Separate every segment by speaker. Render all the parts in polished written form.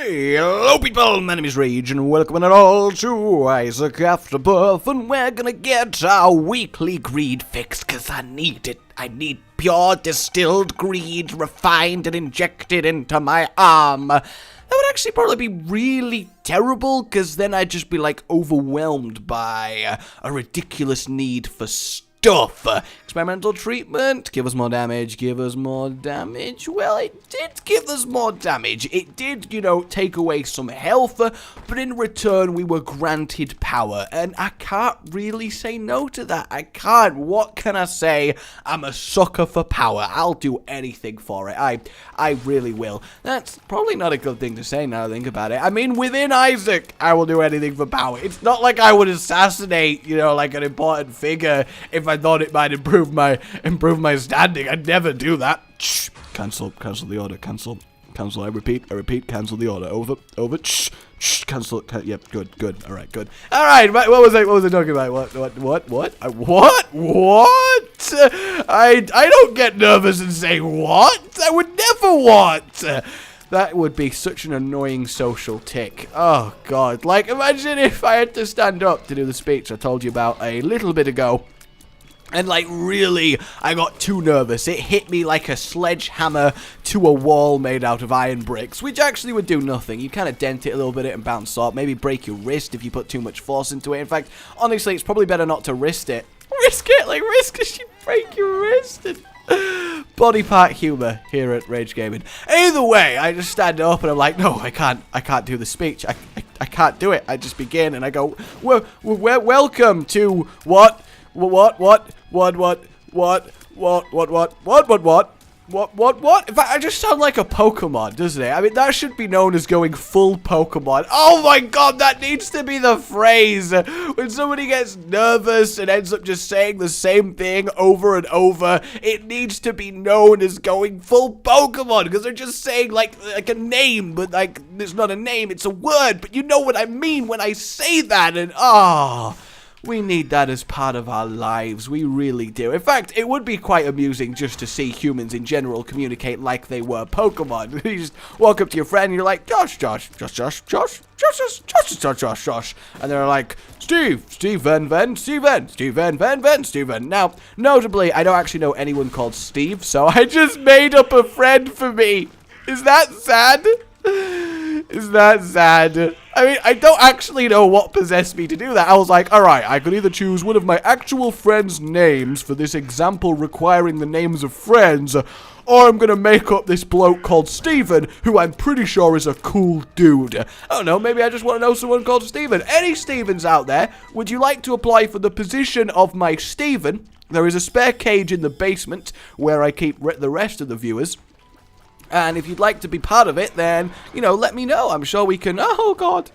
Speaker 1: Hello people, my name is Rage and welcome all to Isaac Afterbirth, and we're gonna get our weekly greed fixed because I need it. I need pure distilled greed refined and injected into my arm. That would actually probably be really terrible because then I'd just be like overwhelmed by a ridiculous need for stuff. Experimental treatment, give us more damage, give us more damage. Well, it did give us more damage. It did, you know, take away some health, but in return we were granted power, and I can't really say no to that. I can't. What can I say? I'm a sucker for power. I'll do anything for it. I really will. That's probably not a good thing to say now I think about it. I mean, within Isaac, I will do anything for power. It's not like I would assassinate, you know, like an important figure if I thought it might improve my standing. I'd never do that. Shh. Cancel the order. Cancel. I repeat, cancel the order. Over. Shh. Cancel. Yep. Good. All right. Good. All right. What was I talking about? What? I don't get nervous and say what. I would never want. That would be such an annoying social tick. Oh, God. Like, imagine if I had to stand up to do the speech I told you about a little bit ago. And, like, really, I got too nervous. It hit me like a sledgehammer to a wall made out of iron bricks, which actually would do nothing. You kind of dent it a little bit and bounce off. Maybe break your wrist if you put too much force into it. In fact, honestly, it's probably better not to risk it. Risk as you break your wrist. Body part humor here at Rage Gaming. Either way, I just stand up and I'm like, no, I can't do the speech. I can't do it. I just begin and I go, welcome to what? What? In fact, I just sound like a Pokemon, doesn't it? I mean, that should be known as going full Pokemon. Oh my God, that needs to be the phrase. When somebody gets nervous and ends up just saying the same thing over and over, it needs to be known as going full Pokemon, because they're just saying like a name, but like, it's not a name, it's a word, but you know what I mean when I say that, and we need that as part of our lives. We really do. In fact, it would be quite amusing just to see humans in general communicate like they were Pokemon. You just walk up to your friend and you're like, Josh. And they're like, Steven. Now, notably, I don't actually know anyone called Steve, so I just made up a friend for me. Is that sad? I mean, I don't actually know what possessed me to do that. I was like, alright, I could either choose one of my actual friends' names for this example requiring the names of friends, or I'm gonna make up this bloke called Steven, who I'm pretty sure is a cool dude. I don't know, maybe I just want to know someone called Steven. Any Stevens out there? Would you like to apply for the position of my Steven? There is a spare cage in the basement where I keep the rest of the viewers. And if you'd like to be part of it, then, you know, let me know. I'm sure we can, oh God,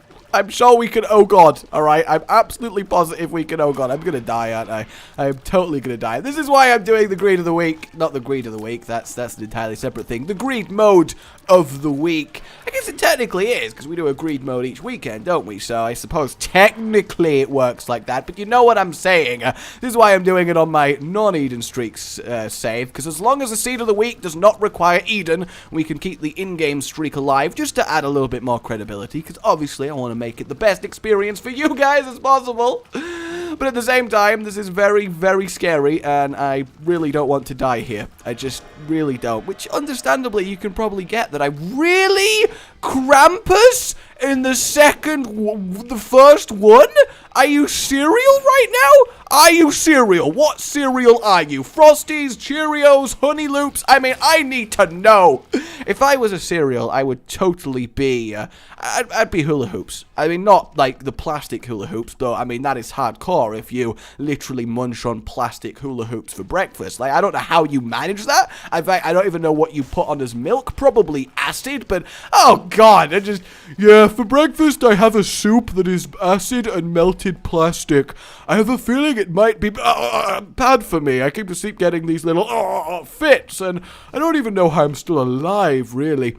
Speaker 1: alright? I'm absolutely positive we can, oh God, I'm gonna die, aren't I? I'm totally gonna die. This is why I'm doing the greed of the week. Not the greed of the week, that's an entirely separate thing. The greed mode of the week. I guess it technically is, because we do a greed mode each weekend, don't we? So I suppose technically it works like that, but you know what I'm saying. This is why I'm doing it on my non-Eden streaks save, because as long as the seed of the week does not require Eden, we can keep the in-game streak alive, just to add a little bit more credibility, because obviously I want to make it the best experience for you guys as possible. But at the same time, this is very, very scary, and I really don't want to die here. I just really don't. Which, understandably, you can probably get that I really... Krampus in the first one? Are you cereal right now? Are you cereal? What cereal are you? Frosties, Cheerios, Honey Loops? I mean, I need to know. If I was a cereal, I would totally be, I'd be hula hoops. I mean, not like the plastic hula hoops, though. I mean, that is hardcore if you literally munch on plastic hula hoops for breakfast. Like, I don't know how you manage that. In fact, I don't even know what you put on as milk. Probably acid, but, oh God, yeah, for breakfast I have a soup that is acid and melted plastic. I have a feeling it might be bad for me. I keep getting these little fits, and I don't even know how I'm still alive, really.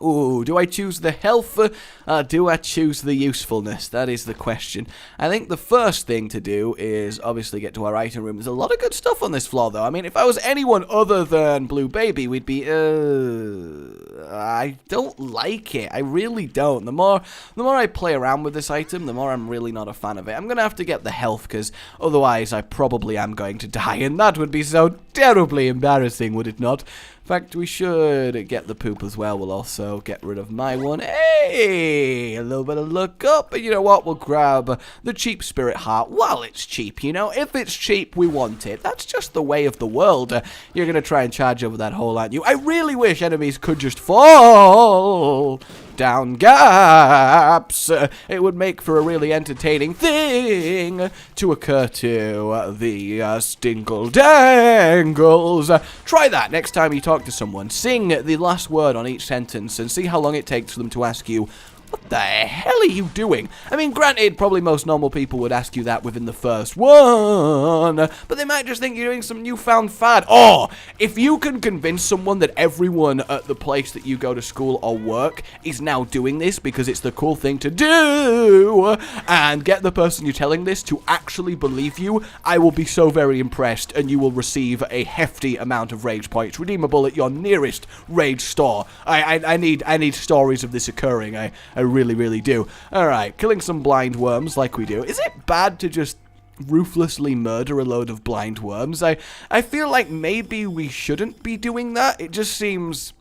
Speaker 1: Ooh, do I choose the health or do I choose the usefulness? That is the question. I think the first thing to do is obviously get to our item room. There's a lot of good stuff on this floor, though. I mean, if I was anyone other than Blue Baby, we'd be, I don't like it. I really don't. The more I play around with this item, the more I'm really not a fan of it. I'm going to have to get the health, because otherwise I probably am going to die, and that would be so terribly embarrassing, would it not? In fact, we should get the poop as well. We'll also get rid of my one. Hey, a little bit of luck up. But you know what? We'll grab the cheap spirit heart while it's cheap. You know, if it's cheap, we want it. That's just the way of the world. You're going to try and charge over that hole, aren't you? I really wish enemies could just fall down gaps. It would make for a really entertaining thing to occur to the Stinkle Dangles. Try that next time you talk to someone. Sing the last word on each sentence and see how long it takes for them to ask you, what the hell are you doing? I mean, granted, probably most normal people would ask you that within the first one, but they might just think you're doing some newfound fad. Or, if you can convince someone that everyone at the place that you go to school or work is now doing this because it's the cool thing to do, and get the person you're telling this to actually believe you, I will be so very impressed, and you will receive a hefty amount of rage points, redeemable at your nearest rage store. I need stories of this occurring. I really, really do. Alright, killing some blind worms like we do. Is it bad to just ruthlessly murder a load of blind worms? I feel like maybe we shouldn't be doing that. It just seems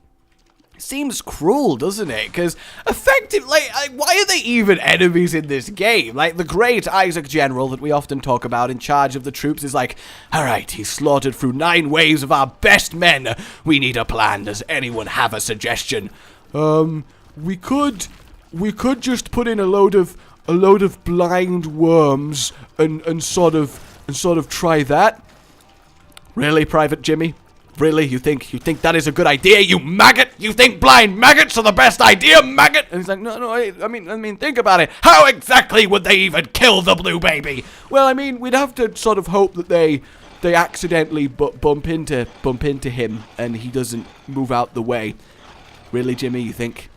Speaker 1: cruel, doesn't it? Because effectively, like, why are they even enemies in this game? Like, the great Isaac General that we often talk about in charge of the troops is like, alright, he's slaughtered through 9 waves of our best men. We need a plan. Does anyone have a suggestion? We could just put in a load of blind worms and sort of try that. Really, Private Jimmy? Really? You think that is a good idea, you maggot? You think blind maggots are the best idea, maggot? And he's like, no, I mean, think about it. How exactly would they even kill the Blue Baby? Well, I mean, we'd have to sort of hope that they accidentally bump into him and he doesn't move out the way. Really, Jimmy? You think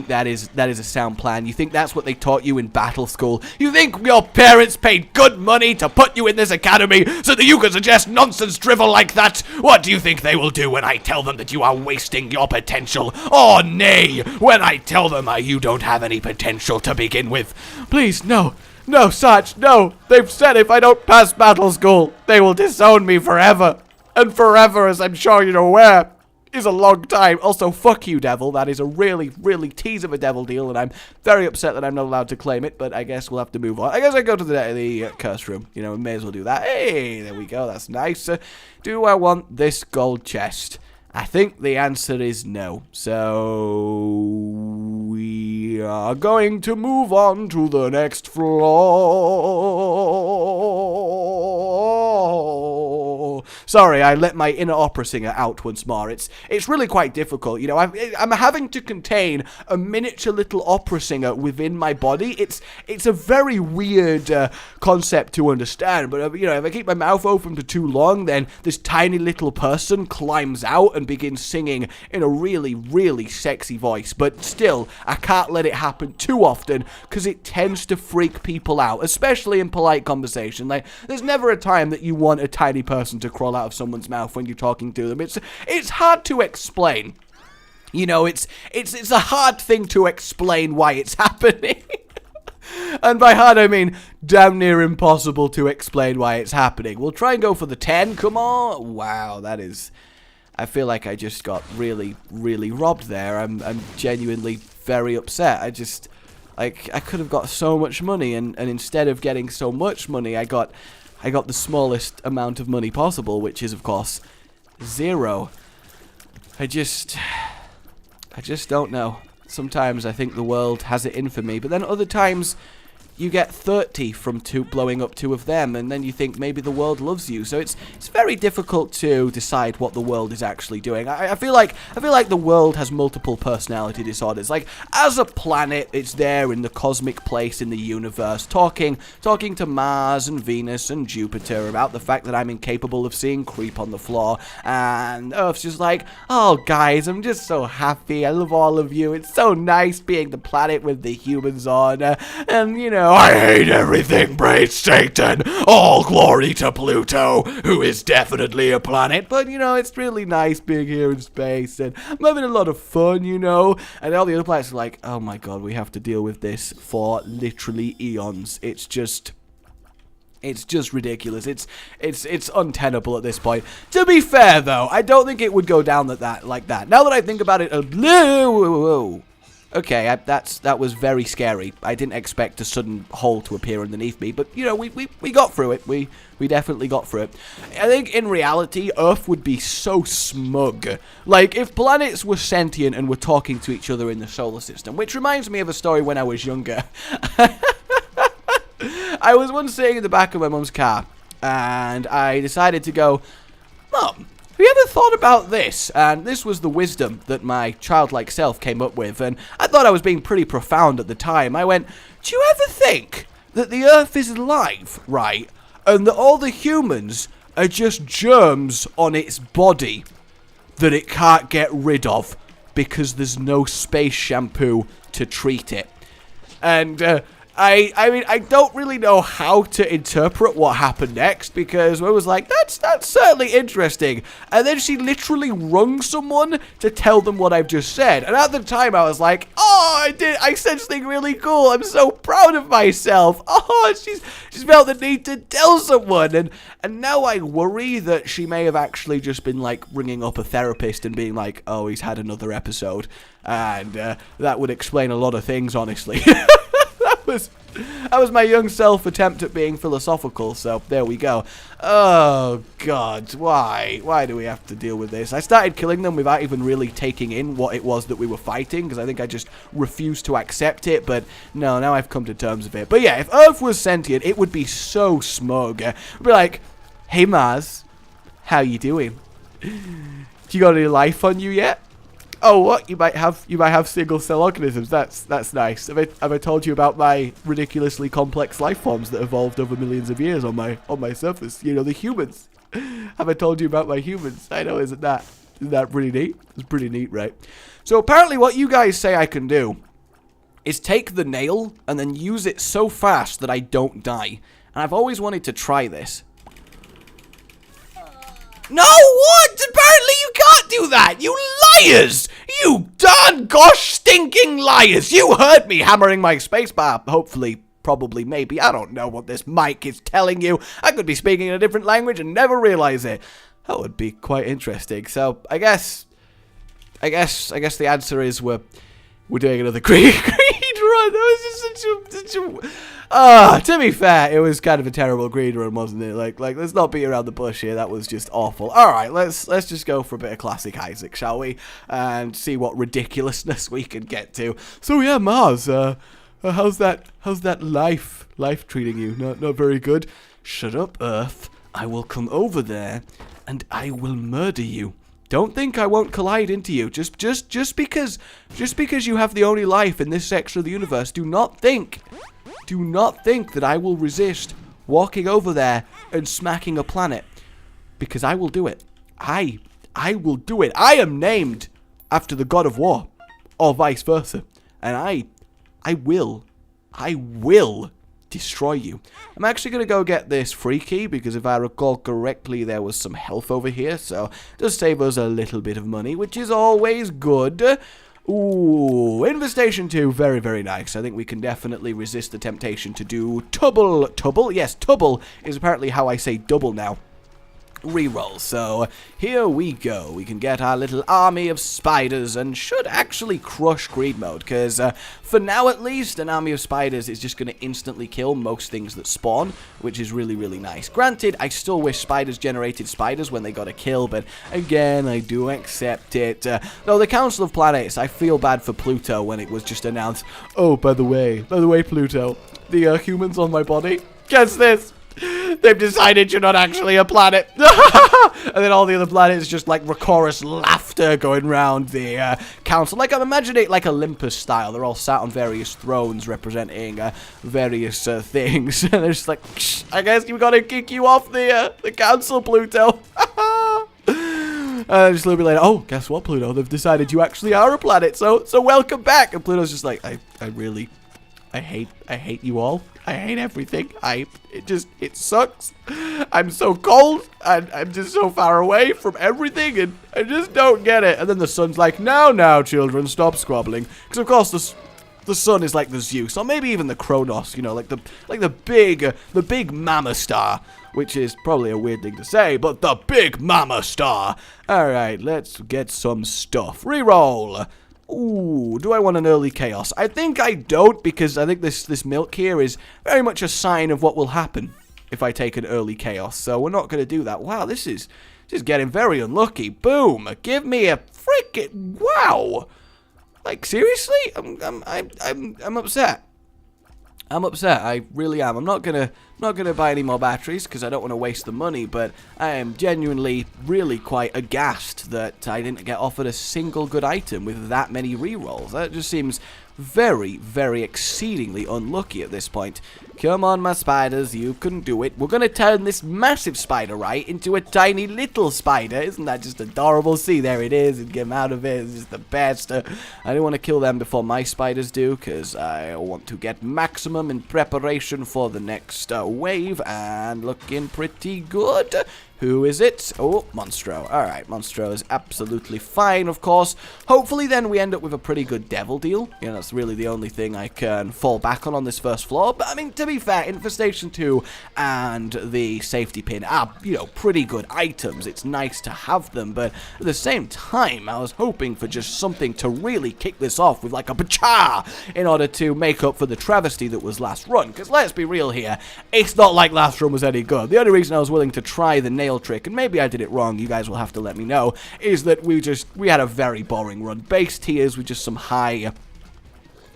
Speaker 1: that is a sound plan? You think that's what they taught you in battle school? You think your parents paid good money to put you in this academy so that you can suggest nonsense drivel like that? What do you think they will do when I tell them that you are wasting your potential? Or nay, when I tell them you don't have any potential to begin with? Please, no. No, Sarge, no. They've said if I don't pass battle school, they will disown me forever. And forever, as I'm sure you're aware, is a long time. Also, fuck you, devil. That is a really, really tease of a devil deal, and I'm very upset that I'm not allowed to claim it, but I guess we'll have to move on. I guess I go to the curse room. You know, we may as well do that. Hey, there we go. That's nice. Do I want this gold chest? I think the answer is no. So we are going to move on to the next floor. Sorry, I let my inner opera singer out once more. It's really quite difficult. You know, I'm having to contain a miniature little opera singer within my body. It's a very weird concept to understand. But you know, if I keep my mouth open for too long, then this tiny little person climbs out and begins singing in a really, really sexy voice. But still, I can't let it happen too often because it tends to freak people out, especially in polite conversation. Like, there's never a time that you want a tiny person to crawl out of someone's mouth when you're talking to them. It's hard to explain. You know, it's a hard thing to explain why it's happening. And by hard, I mean damn near impossible to explain why it's happening. We'll try and go for the 10. Come on. Wow, that is... I feel like I just got really, really robbed there. I'm genuinely very upset. I could have got so much money, and instead of getting so much money, I got the smallest amount of money possible, which is, of course, 0. I just don't know. Sometimes I think the world has it in for me, but then other times you get 30 from blowing up 2 of them, and then you think maybe the world loves you. So it's very difficult to decide what the world is actually doing. I feel like the world has multiple personality disorders. Like, as a planet, it's there in the cosmic place in the universe, talking to Mars and Venus and Jupiter about the fact that I'm incapable of seeing creep on the floor, and Earth's just like, oh guys, I'm just so happy, I love all of you, it's so nice being the planet with the humans on, and you know, I hate everything, praise Satan, all glory to Pluto, who is definitely a planet, but you know, it's really nice being here in space, and I'm having a lot of fun, you know, and all the other planets are like, oh my god, we have to deal with this for literally eons. It's just ridiculous. It's untenable at this point. To be fair, though, I don't think it would go down like that. Now that I think about it, okay, that was very scary. I didn't expect a sudden hole to appear underneath me, but you know, we got through it. We definitely got through it. I think in reality, Earth would be so smug. Like, if planets were sentient and were talking to each other in the solar system, which reminds me of a story when I was younger. I was once sitting in the back of my mum's car, and I decided to go, Mum, have you ever thought about this? And this was the wisdom that my childlike self came up with, and I thought I was being pretty profound at the time. I went, do you ever think that the Earth is alive, right? And that all the humans are just germs on its body that it can't get rid of because there's no space shampoo to treat it. And, I mean, I don't really know how to interpret what happened next, because I was like, that's certainly interesting. And then she literally rung someone to tell them what I've just said. And at the time, I was like, oh, I said something really cool. I'm so proud of myself. Oh, she's felt the need to tell someone. And now I worry that she may have actually just been, like, ringing up a therapist and being like, oh, he's had another episode. And that would explain a lot of things, honestly. That was my young self attempt at being philosophical, so there we go. Oh, God, why do we have to deal with this? I started killing them without even really taking in what it was that we were fighting, because I think I just refused to accept it, but no, now I've come to terms with it. But yeah, if Earth was sentient, it would be so smug. It'd be like, hey Mars, how you doing? You got any life on you yet? Oh, what? You might have single-cell organisms. That's nice. Have I told you about my ridiculously complex life forms that evolved over millions of years on my surface? You know, the humans. Have I told you about my humans? I know, isn't that pretty neat? It's pretty neat, right? So apparently, what you guys say I can do is take the nail and then use it so fast that I don't die. And I've always wanted to try this. No, what? Apparently you can't do that, you liars! You darn gosh stinking liars! You heard me hammering my spacebar, hopefully, probably, maybe. I don't know what this mic is telling you. I could be speaking in a different language and never realize it. That would be quite interesting. So, I guess the answer is we're doing another Creed run. That was just such a to be fair, it was kind of a terrible Creed run, wasn't it? Like, let's not beat around the bush here. That was just awful. All right, let's just go for a bit of classic Isaac, shall we? And see what ridiculousness we can get to. So yeah, Mars, how's that life treating you? Not very good. Shut up, Earth. I will come over there and I will murder you. Don't think I won't collide into you. Just because you have the only life in this section of the universe, do not think that I will resist walking over there and smacking a planet, because I will do it. I will do it. I am named after the god of war, or vice versa, and I will destroy you. I'm actually going to go get this free key, because if I recall correctly, there was some health over here, so it does save us a little bit of money, which is always good. Ooh, Infestation 2, very, very nice. I think we can definitely resist the temptation to do Tubble. Tubble? Yes, Tubble is apparently how I say double now. Reroll. So here we go. We can get our little army of spiders and should actually crush greed mode, because for now at least, an army of spiders is just going to instantly kill most things that spawn, which is really, really nice. Granted, I still wish spiders generated spiders when they got a kill, but again, I do accept it. Though the Council of Planets, I feel bad for Pluto when it was just announced, oh, by the way, Pluto, the humans on my body. Guess this. They've decided you're not actually a planet. And then all the other planets just like chorus laughter going round the council. Like I'm imagining it like Olympus style. They're all sat on various thrones representing various things. And they're just like, I guess we gotta kick you off the council, Pluto. Just a little bit later, oh, guess what, Pluto? They've decided you actually are a planet. So welcome back. And Pluto's just like, I hate you all. I hate everything. It sucks. I'm so cold. I'm just so far away from everything, and I just don't get it. And then the sun's like, now, children, stop squabbling. Because of course the sun is like the Zeus, or maybe even the Kronos. You know, like the big mama star, which is probably a weird thing to say, but the big mama star. All right, let's get some stuff. Reroll. Ooh, do I want an early chaos? I think I don't, because I think this milk here is very much a sign of what will happen if I take an early chaos. So we're not going to do that. Wow, this is getting very unlucky. Boom! Give me a freaking wow! Like seriously, I'm upset. I'm upset. I really am. I'm not gonna buy any more batteries because I don't want to waste the money. But I am genuinely, really quite aghast that I didn't get offered a single good item with that many rerolls. That just seems very, very exceedingly unlucky at this point. Come on, my spiders, you can do it. We're gonna turn this massive spider right into a tiny little spider. Isn't that just adorable? See, there it is, and get him out of it. It's just the best. I don't want to kill them before my spiders do, because I want to get maximum in preparation for the next wave, and looking pretty good. Who is it? Oh, Monstro. Alright, Monstro is absolutely fine, of course. Hopefully, then, we end up with a pretty good devil deal. You know, that's really the only thing I can fall back on this first floor. But, I mean, to be fair, Infestation 2 and the safety pin are, you know, pretty good items. It's nice to have them, but at the same time, I was hoping for just something to really kick this off with, like, a pacha in order to make up for the travesty that was last run. Because, let's be real here, it's not like last run was any good. The only reason I was willing to try the nail trick, and maybe I did it wrong, you guys will have to let me know, is that we had a very boring run. Base tiers with just some high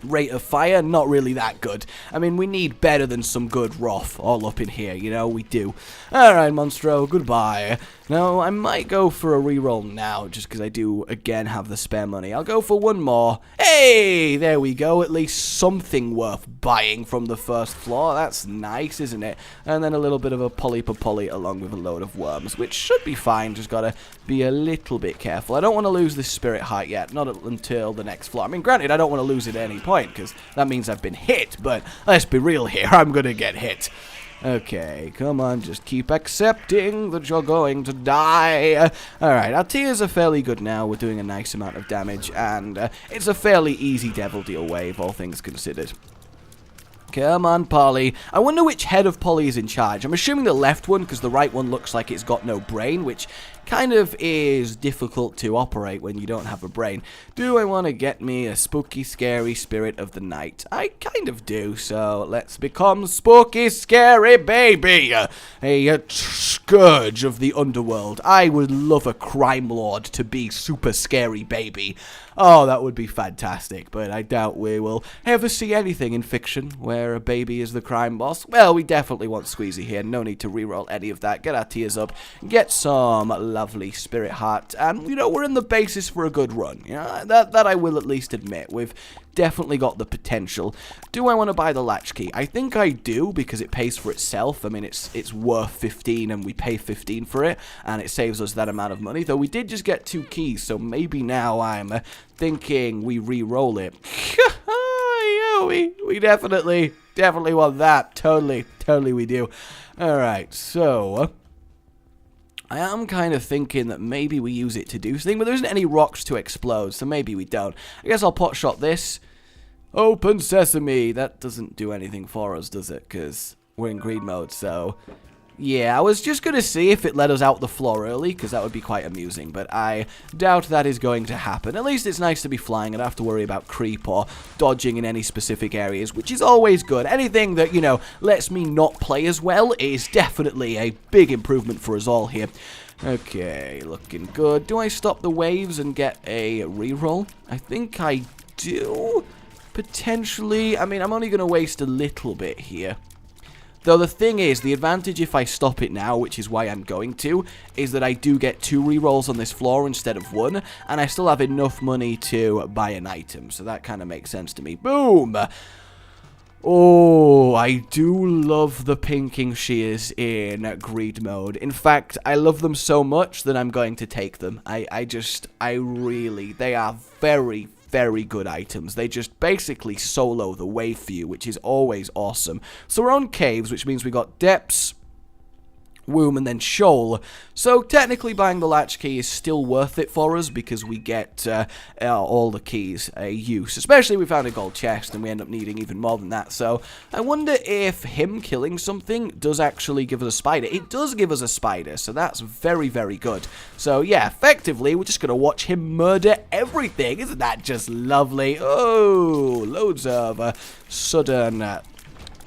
Speaker 1: rate of fire, not really that good. I mean, we need better than some good Roth all up in here, you know, we do. Alright, Monstro, goodbye. Now, I might go for a reroll now, just because I do, again, have the spare money. I'll go for one more. Hey, there we go, at least something worth buying from the first floor. That's nice, isn't it? And then a little bit of a poly along with a load of worms, which should be fine, just gotta be a little bit careful. I don't want to lose this spirit heart yet, not until the next floor. I mean, granted, I don't want to lose it at any point, because that means I've been hit, but let's be real here, I'm gonna get hit. Okay, come on, just keep accepting that you're going to die. Alright, our tiers are fairly good now. We're doing a nice amount of damage, and it's a fairly easy devil deal wave, all things considered. Come on, Polly. I wonder which head of Polly is in charge. I'm assuming the left one, because the right one looks like it's got no brain, which kind of is difficult to operate when you don't have a brain. Do I want to get me a spooky, scary spirit of the night? I kind of do, so let's become spooky, scary baby. A scourge of the underworld. I would love a crime lord to be super scary baby. Oh, that would be fantastic, but I doubt we will ever see anything in fiction where a baby is the crime boss. Well, we definitely want Squeezy here. No need to reroll any of that. Get our tiers up. Get some lovely spirit heart. And, you know, we're in the basis for a good run. You know, that I will at least admit. We've definitely got the potential. Do I want to buy the latchkey? I think I do, because it pays for itself. I mean, it's worth 15 and we pay 15 for it, and it saves us that amount of money. Though we did just get 2 keys, so maybe now I'm thinking we re-roll it. Yeah, we definitely want that. Totally we do. Alright, so I am kind of thinking that maybe we use it to do something, but there isn't any rocks to explode, so maybe we don't. I guess I'll pot shot this. Open sesame. That doesn't do anything for us, does it? Because we're in greed mode, so yeah, I was just going to see if it let us out the floor early, because that would be quite amusing, but I doubt that is going to happen. At least it's nice to be flying and not have to worry about creep or dodging in any specific areas, which is always good. Anything that, you know, lets me not play as well is definitely a big improvement for us all here. Okay, looking good. Do I stop the waves and get a reroll? I think I do. potentially, I mean, I'm only going to waste a little bit here. Though the thing is, the advantage if I stop it now, which is why I'm going to, is that I do get 2 rerolls on this floor instead of 1, and I still have enough money to buy an item, so that kind of makes sense to me. Boom! Oh, I do love the pinking shears in greed mode. In fact, I love them so much that I'm going to take them. I really, they are very, very good items. They just basically solo the way for you, which is always awesome. So we're on caves, which means we got depths, womb, and then shoal. So technically buying the latch key is still worth it for us because we get all the keys use. Especially if we found a gold chest and we end up needing even more than that. So I wonder if him killing something does actually give us a spider. It does give us a spider, so that's very, very good. So yeah, effectively we're just going to watch him murder everything. Isn't that just lovely? Oh, loads of sudden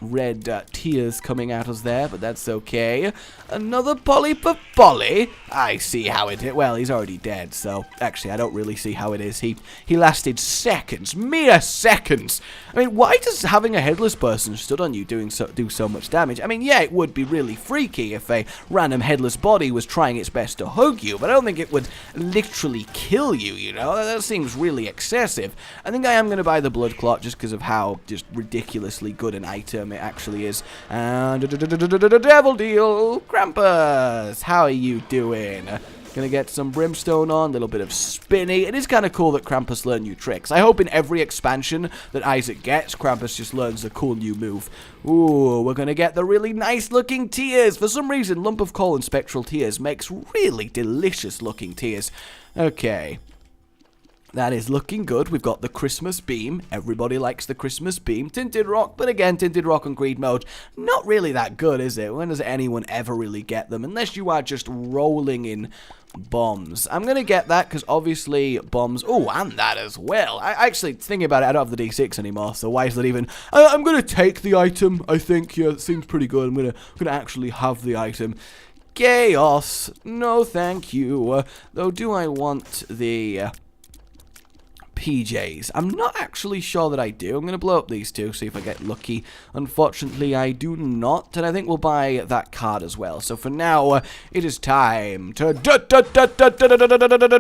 Speaker 1: red tears coming at us there, but that's okay. Another polyp of Polly. I see how it is. Well, he's already dead, so actually I don't really see how it is. He lasted seconds, mere seconds. I mean, why does having a headless person stood on you do so much damage? I mean, yeah, it would be really freaky if a random headless body was trying its best to hug you, but I don't think it would literally kill you, you know? That seems really excessive. I think I am going to buy the blood clot just because of how just ridiculously good an item it actually is. And devil deal, Krampus, how are you doing? Gonna get some brimstone on, a little bit of spinny. It is kind of cool that Krampus learned new tricks. I hope in every expansion that Isaac gets, Krampus just learns a cool new move. Ooh, we're gonna get the really nice looking tears. For some reason, Lump of Coal and Spectral Tears makes really delicious looking tears. Okay. That is looking good. We've got the Christmas beam. Everybody likes the Christmas beam. Tinted rock, but again, tinted rock on greed mode, not really that good, is it? When does anyone ever really get them? Unless you are just rolling in bombs. I'm going to get that because obviously bombs... Oh, and that as well. I actually, thinking about it, I don't have the D6 anymore, so why is that even... I'm going to take the item, I think. Yeah, it seems pretty good. I'm going to actually have the item. Chaos. No, thank you. Though, do I want the... PJs. I'm not actually sure that I do. I'm going to blow up these two, see if I get lucky. Unfortunately, I do not, and I think we'll buy that card as well. So for now, it is time to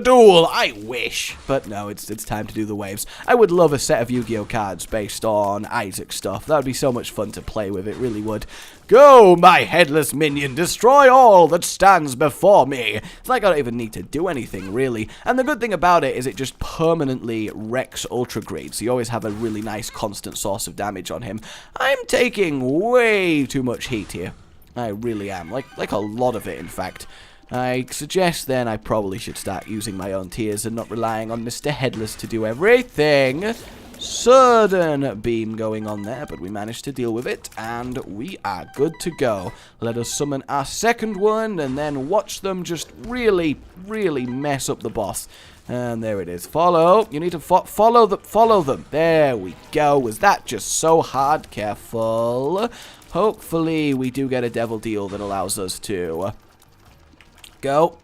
Speaker 1: duel. I wish, but no, it's time to do the waves. I would love a set of Yu-Gi-Oh cards based on Isaac stuff. That would be so much fun to play with. It really would. Go, my headless minion, destroy all that stands before me. It's like I don't even need to do anything, really. And the good thing about it is it just permanently wrecks Ultra Greed, so you always have a really nice constant source of damage on him. I'm taking way too much heat here. I really am. Like a lot of it, in fact. I suggest then I probably should start using my own tears and not relying on Mr. Headless to do everything. Sudden beam going on there, but we managed to deal with it, and we are good to go. Let us summon our second one, and then watch them just really, really mess up the boss. And there it is. Follow. You need to follow them. There we go. Was that just so hard? Careful. Hopefully, we do get a devil deal that allows us to... Go,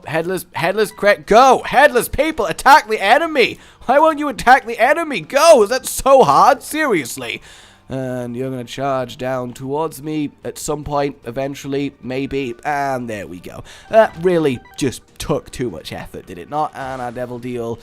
Speaker 1: headless, go, headless people, attack the enemy. Why won't you attack the enemy? Go, is that so hard? Seriously. And you're going to charge down towards me at some point, eventually, maybe, and there we go. That really just took too much effort, did it not? And our devil deal...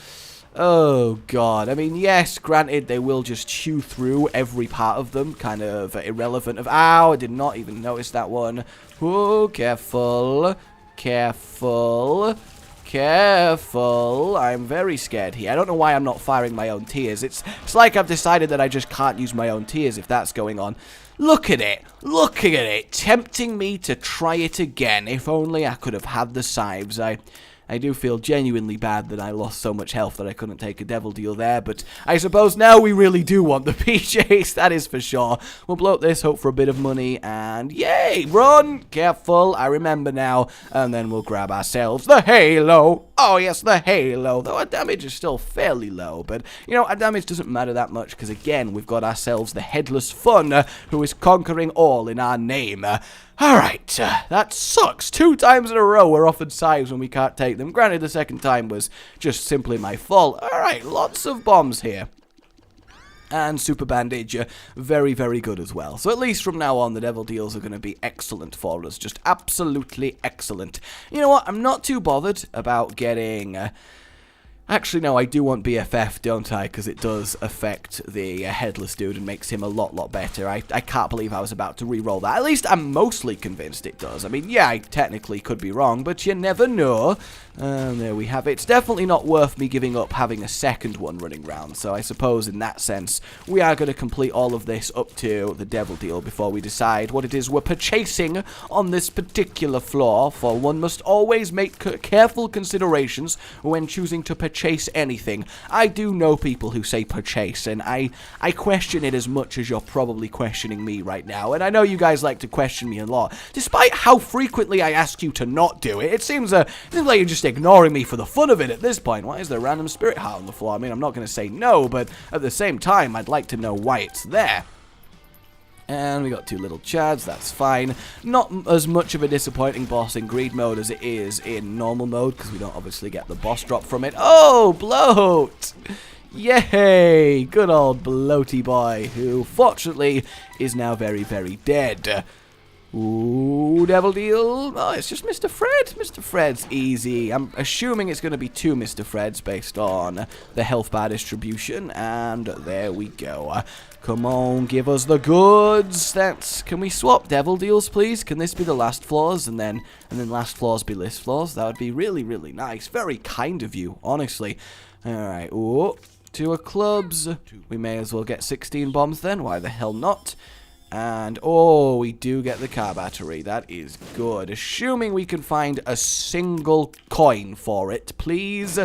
Speaker 1: Oh, God. I mean, yes, granted, they will just chew through every part of them, kind of irrelevant of... Ow, I did not even notice that one. Oh, careful. Careful. Careful. I'm very scared here. I don't know why I'm not firing my own tears. It's like I've decided that I just can't use my own tears if that's going on. Look at it. Looking at it. Tempting me to try it again. If only I could have had the scythes. I do feel genuinely bad that I lost so much health that I couldn't take a devil deal there, but I suppose now we really do want the PJs, that is for sure. We'll blow up this, hope for a bit of money, and yay, run, careful, I remember now, and then we'll grab ourselves the halo. Oh yes, the halo, though our damage is still fairly low, but, you know, our damage doesn't matter that much, because again, we've got ourselves the headless fun, who is conquering all in our name. Alright, that sucks. 2 times in a row we're offered scythes when we can't take them. Granted, the second time was just simply my fault. Alright, lots of bombs here. And Super Bandage, very, very good as well. So at least from now on, the Devil Deals are going to be excellent for us. Just absolutely excellent. You know what? I'm not too bothered about getting... Actually, no, I do want BFF, don't I? Because it does affect the headless dude and makes him a lot better. I can't believe I was about to re-roll that. At least I'm mostly convinced it does. I mean, yeah, I technically could be wrong, but you never know. There we have it. It's definitely not worth me giving up having a second one running round. So I suppose in that sense, we are going to complete all of this up to the Devil Deal before we decide what it is we're purchasing on this particular floor. For one must always make careful considerations when choosing to purchase anything. I do know people who say purchase, and I question it as much as you're probably questioning me right now. And I know you guys like to question me a lot, despite how frequently I ask you to not do it. It seems like you're just ignoring me for the fun of it at this point. Why is there a random spirit heart on the floor? I mean, I'm not going to say no, but at the same time, I'd like to know why it's there. And we got 2 little chads, that's fine. Not as much of a disappointing boss in greed mode as it is in normal mode, because we don't obviously get the boss drop from it. Oh, bloat! Yay! Good old bloaty boy, who fortunately is now very, very dead. Ooh, Devil Deal. Oh, it's just Mr. Fred. Mr. Fred's easy. I'm assuming it's going to be 2 Mr. Freds based on the health bar distribution. And there we go. Come on, give us the goods. Can we swap Devil Deals, please? Can this be the last floors and then last floors be list floors? That would be really, really nice. Very kind of you, honestly. Alright, ooh. 2 of clubs. We may as well get 16 bombs then. Why the hell not? And, oh, we do get the car battery. That is good. Assuming we can find a single coin for it, please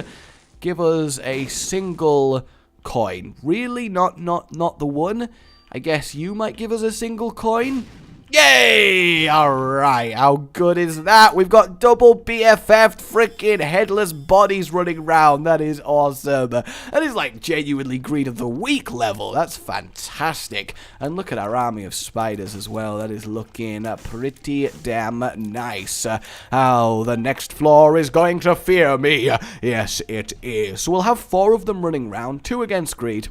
Speaker 1: give us a single coin. Really? Not the one? I guess you might give us a single coin? Yay! Alright, how good is that? We've got double BFF freaking headless bodies running around. That is awesome. That is like genuinely Greed of the Week level. That's fantastic. And look at our army of spiders as well. That is looking pretty damn nice. Oh, the next floor is going to fear me. Yes, it is. So we'll have 4 of them running around. 2 against Greed.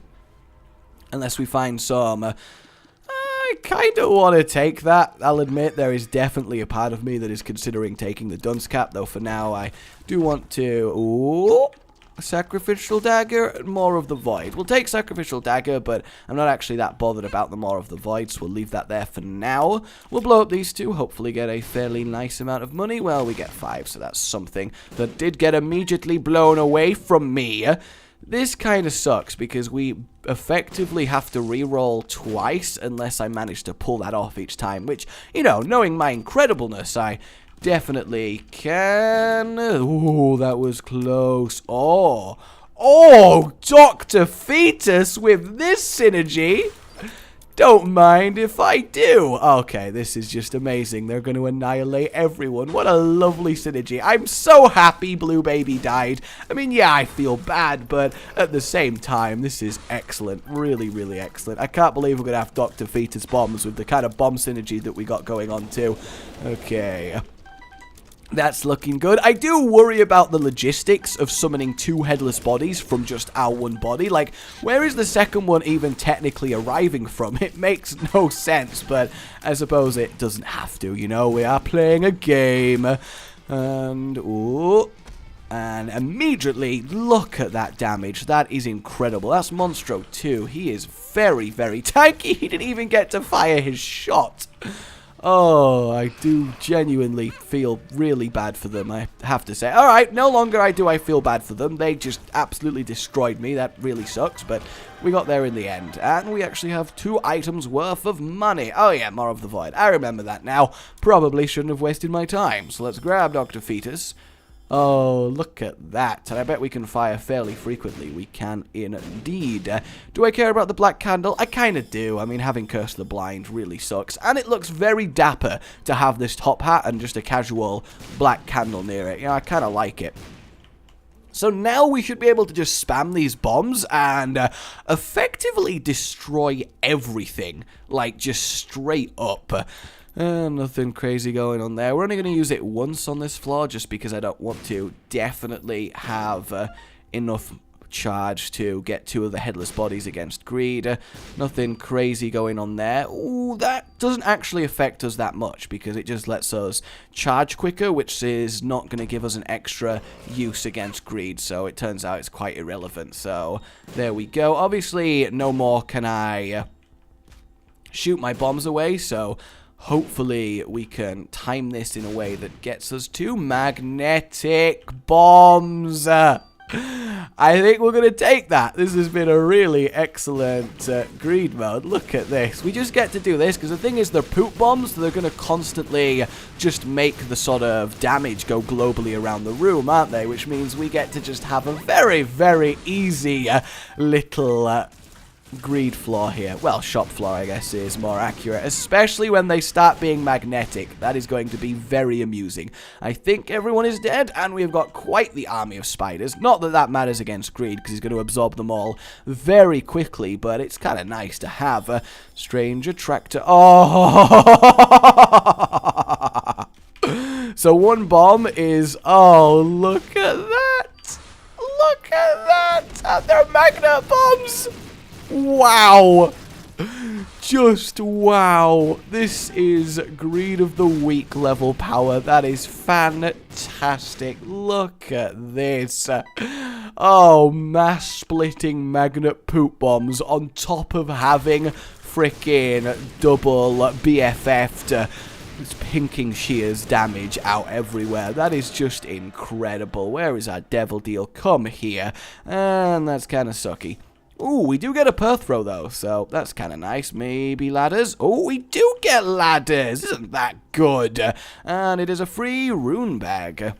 Speaker 1: Unless we find some... I kind of want to take that. I'll admit there is definitely a part of me that is considering taking the dunce cap, though for now I do want to... Ooh, sacrificial dagger, more of the void. We'll take sacrificial dagger, but I'm not actually that bothered about the more of the void, so we'll leave that there for now. We'll blow up these 2, hopefully get a fairly nice amount of money. Well, we get 5, so that's something that did get immediately blown away from me. This kind of sucks because we effectively have to re-roll twice unless I manage to pull that off each time, which, you know, knowing my incredibleness, I definitely can. Ooh, that was close. Oh, Dr. Fetus with this synergy. Don't mind if I do. Okay, this is just amazing. They're going to annihilate everyone. What a lovely synergy. I'm so happy Blue Baby died. I mean, yeah, I feel bad, but at the same time, this is excellent. Really, really excellent. I can't believe we're going to have Dr. Fetus bombs with the kind of bomb synergy that we got going on, too. Okay. That's looking good. I do worry about the logistics of summoning 2 headless bodies from just our 1 body. Like, where is the second one even technically arriving from? It makes no sense, but I suppose it doesn't have to, you know? We are playing a game. And, ooh. And immediately, look at that damage. That is incredible. That's Monstro too. He is very, very tanky. He didn't even get to fire his shot. Oh, I do genuinely feel really bad for them, I have to say. Alright, no longer do I feel bad for them. They just absolutely destroyed me. That really sucks, but we got there in the end. And we actually have 2 items worth of money. Oh yeah, more of the void. I remember that now. Probably shouldn't have wasted my time. So let's grab Dr. Fetus. Oh, look at that. And I bet we can fire fairly frequently. We can indeed. Do I care about the black candle? I kind of do. I mean, having Curse the Blind really sucks. And it looks very dapper to have this top hat and just a casual black candle near it. You know, I kind of like it. So now we should be able to just spam these bombs and effectively destroy everything. Like, just straight up. Nothing crazy going on there. We're only going to use it once on this floor just because I don't want to definitely have enough charge to get 2 of the headless bodies against greed. Nothing crazy going on there. Ooh, that doesn't actually affect us that much because it just lets us charge quicker, which is not going to give us an extra use against greed, so it turns out it's quite irrelevant. So there we go. Obviously, no more can I shoot my bombs away, so hopefully we can time this in a way that gets us to magnetic bombs. I think we're going to take that. This has been a really excellent greed mode. Look at this. We just get to do this because the thing is they're poop bombs. So they're going to constantly just make the sort of damage go globally around the room, aren't they? Which means we get to just have a very, very easy little greed floor here. Well, shop floor, I guess, is more accurate, especially when they start being magnetic. That is going to be very amusing. I think everyone is dead, and we've got quite the army of spiders. Not that that matters against greed, because he's going to absorb them all very quickly, but it's kind of nice to have a strange attractor. Oh! So one bomb is... Oh, look at that! Look at that! And they're magnet bombs! Wow! Just wow. This is Greed of the Week level power. That is fantastic. Look at this. Oh, mass splitting magnet poop bombs on top of having freaking double BFF'd pinking shears damage out everywhere. That is just incredible. Where is our devil deal? Come here. And that's kind of sucky. Ooh, we do get a per throw, though, so that's kind of nice. Maybe ladders? Oh, we do get ladders! Isn't that good? And it is a free rune bag.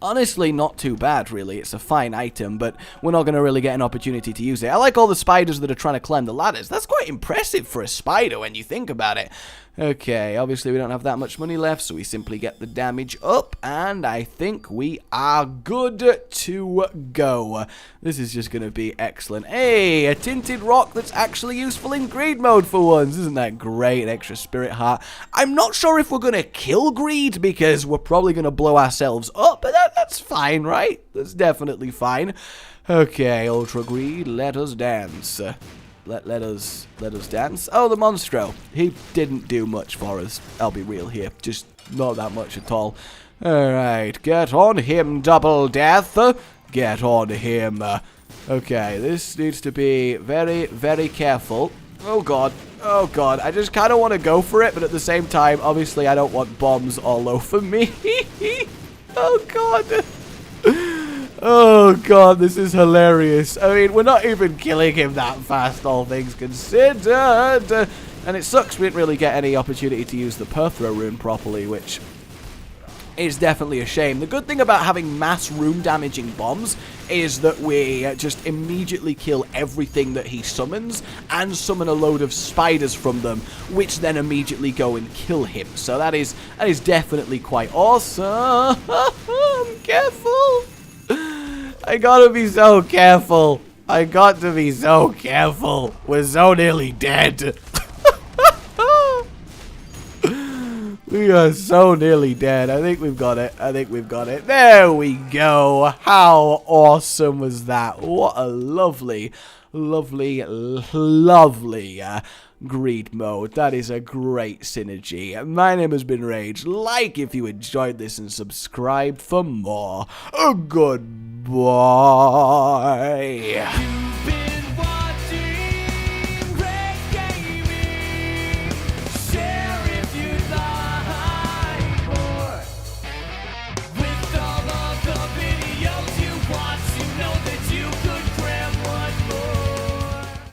Speaker 1: Honestly, not too bad, really. It's a fine item, but we're not going to really get an opportunity to use it. I like all the spiders that are trying to climb the ladders. That's quite impressive for a spider when you think about it. Okay, obviously we don't have that much money left, so we simply get the damage up, and I think we are good to go. This is just going to be excellent. Hey, a tinted rock that's actually useful in greed mode for once. Isn't that great? An extra spirit heart. I'm not sure if we're going to kill greed, because we're probably going to blow ourselves up, but that's fine, right? That's definitely fine. Okay, Ultra Greed, let us dance. Let us dance. Oh, the Monstro. He didn't do much for us. I'll be real here. Just not that much at all. Alright, get on him, Double Death. Get on him. Okay, this needs to be very, very careful. Oh, God. Oh, God. I just kind of want to go for it, but at the same time, obviously, I don't want bombs all over me. Oh, God. Oh, God, this is hilarious. I mean, we're not even killing him that fast, all things considered. And it sucks we didn't really get any opportunity to use the Perthro rune properly, which is definitely a shame. The good thing about having mass rune damaging bombs is that we just immediately kill everything that he summons and summon a load of spiders from them, which then immediately go and kill him. So that is definitely quite awesome. Careful. I gotta be so careful. I got to be so careful. We're so nearly dead. We are so nearly dead. I think we've got it. I think we've got it. There we go. How awesome was that? What a lovely, lovely, lovely greed mode. That is a great synergy. My name has been Rage. Like if you enjoyed this and subscribe for more. Goodbye.